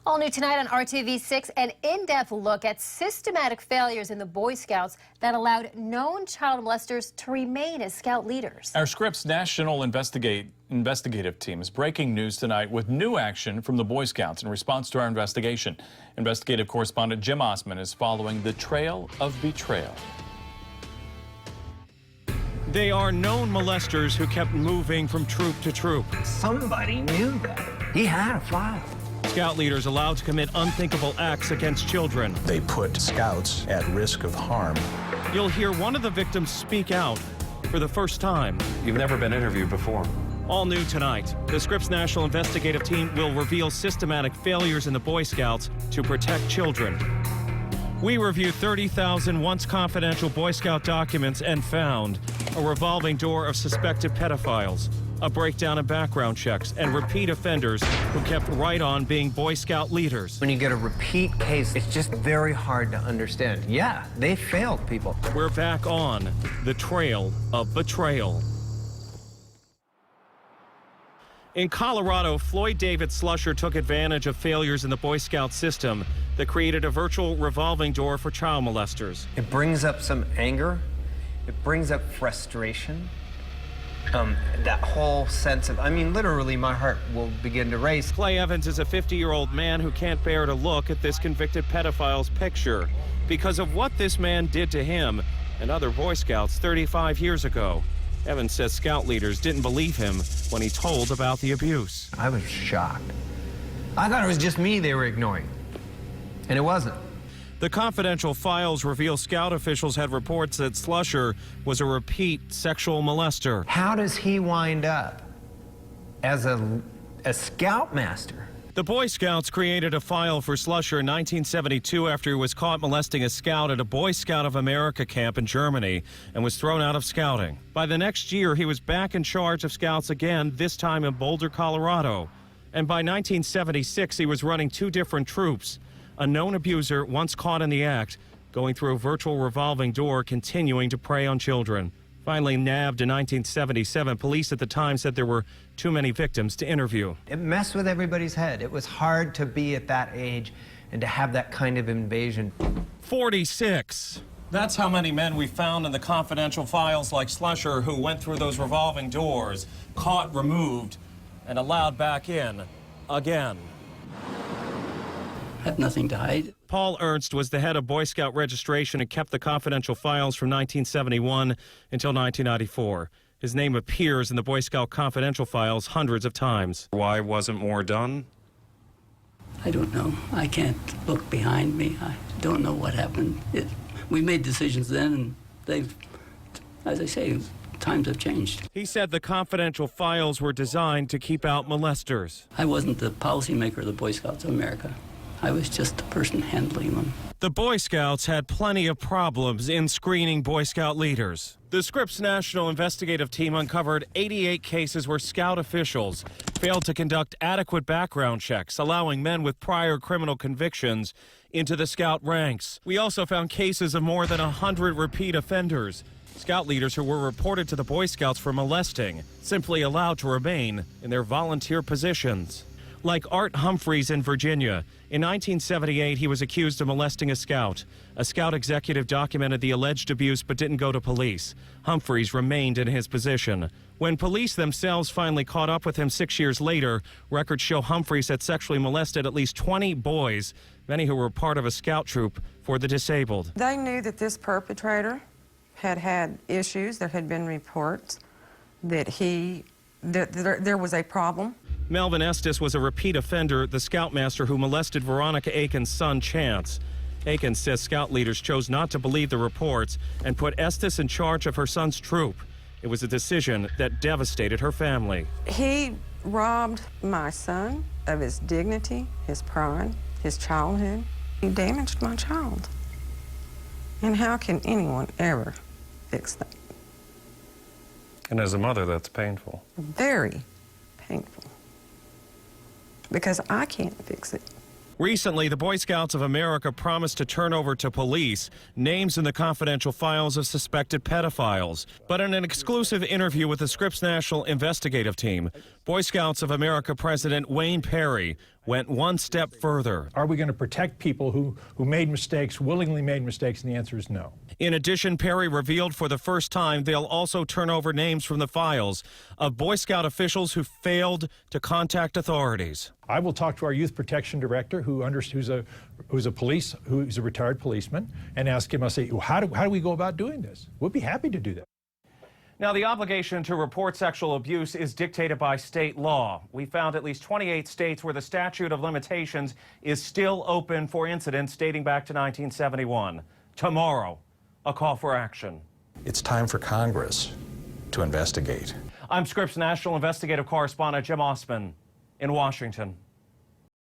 All new tonight on RTV6, an in-depth look at systematic failures in the Boy Scouts that allowed known child molesters to remain as Scout leaders. Our Scripps National Investigative Team is breaking news tonight with new action from the Boy Scouts in response to our investigation. Investigative correspondent Jim Osman is following the trail of betrayal. They are known molesters who kept moving from troop to troop. Somebody knew that. He had a file. Scout leaders allowed to commit unthinkable acts against children. They put scouts at risk of harm. You'll hear one of the victims speak out for the first time. You've never been interviewed before. All new tonight, the Scripps National Investigative Team will reveal systematic failures in the Boy Scouts to protect children. We reviewed 30,000 once confidential Boy Scout documents and found a revolving door of suspected pedophiles, a breakdown in background checks, and repeat offenders who kept right on being Boy Scout leaders. When you get a repeat case, it's just very hard to understand. Yeah, they failed people. We're back on the trail of betrayal. In Colorado, Floyd David Slusher took advantage of failures in the Boy Scout system that created a virtual revolving door for child molesters. It brings up some anger. It brings up frustration. That whole sense of, literally my heart will begin to race. Clay Evans is a 50-year-old man who can't bear to look at this convicted pedophile's picture because of what this man did to him and other Boy Scouts 35 years ago. Evans says Scout leaders didn't believe him when he told about the abuse. I was shocked. I thought it was just me they were ignoring, and it wasn't. The confidential files reveal Scout officials had reports that Slusher was a repeat sexual molester. How does he wind up as a Scoutmaster? The Boy Scouts created a file for Slusher in 1972 after he was caught molesting a scout at a Boy Scout of America camp in Germany and was thrown out of scouting. By the next year, he was back in charge of scouts again, this time in Boulder, Colorado. And by 1976, he was running two different troops. A known abuser, once caught in the act, going through a virtual revolving door, continuing to prey on children. Finally nabbed in 1977, police at the time said there were too many victims to interview. It messed with everybody's head. It was hard to be at that age and to have that kind of invasion. 46. That's how many men we found in the confidential files like Slusher, who went through those revolving doors, caught, removed, and allowed back in again. Had nothing to hide. Paul Ernst was the head of Boy Scout registration and kept the confidential files from 1971 until 1994. His name appears in the Boy Scout confidential files hundreds of times. Why wasn't more done? I don't know. I can't look behind me. I don't know what happened. We made decisions then, and they've, as I say, times have changed. He said the confidential files were designed to keep out molesters. I wasn't the policymaker of the Boy Scouts of America. I was just the person handling them. The Boy Scouts had plenty of problems in screening Boy Scout leaders. The Scripps National Investigative Team uncovered 88 cases where Scout officials failed to conduct adequate background checks, allowing men with prior criminal convictions into the Scout ranks. We also found cases of more than 100 repeat offenders. Scout leaders who were reported to the Boy Scouts for molesting, simply allowed to remain in their volunteer positions. Like Art Humphreys in Virginia. In 1978, he was accused of molesting a scout. A Scout executive documented the alleged abuse but didn't go to police. Humphreys remained in his position. When police themselves finally caught up with him 6 years later, records show Humphreys had sexually molested at least 20 boys, many who were part of a Scout troop for the disabled. They knew that this perpetrator had had issues. There had been reports that there was a problem. Melvin Estes was a repeat offender, the Scoutmaster who molested Veronica Aiken's son, Chance. Aiken says Scout leaders chose not to believe the reports and put Estes in charge of her son's troop. It was a decision that devastated her family. He robbed my son of his dignity, his pride, his childhood. He damaged my child. And how can anyone ever fix that? And as a mother, that's painful. Very painful. Because I can't fix it. Recently, the Boy Scouts of America promised to turn over to police names in the confidential files of suspected pedophiles. But in an exclusive interview with the Scripps National Investigative Team, Boy Scouts of America President Wayne Perry went one step further. Are we going to protect people who made mistakes, willingly made mistakes? And the answer is no. In addition, Perry revealed for the first time they'll also turn over names from the files of Boy Scout officials who failed to contact authorities. I will talk to our youth protection director, who's a retired policeman, and ask him. I'll say, how do we go about doing this? We'll be happy to do that. Now, the obligation to report sexual abuse is dictated by state law. We found at least 28 states where the statute of limitations is still open for incidents dating back to 1971. Tomorrow, a call for action. It's time for Congress to investigate. I'm Scripps National Investigative Correspondent Jim Osman in Washington.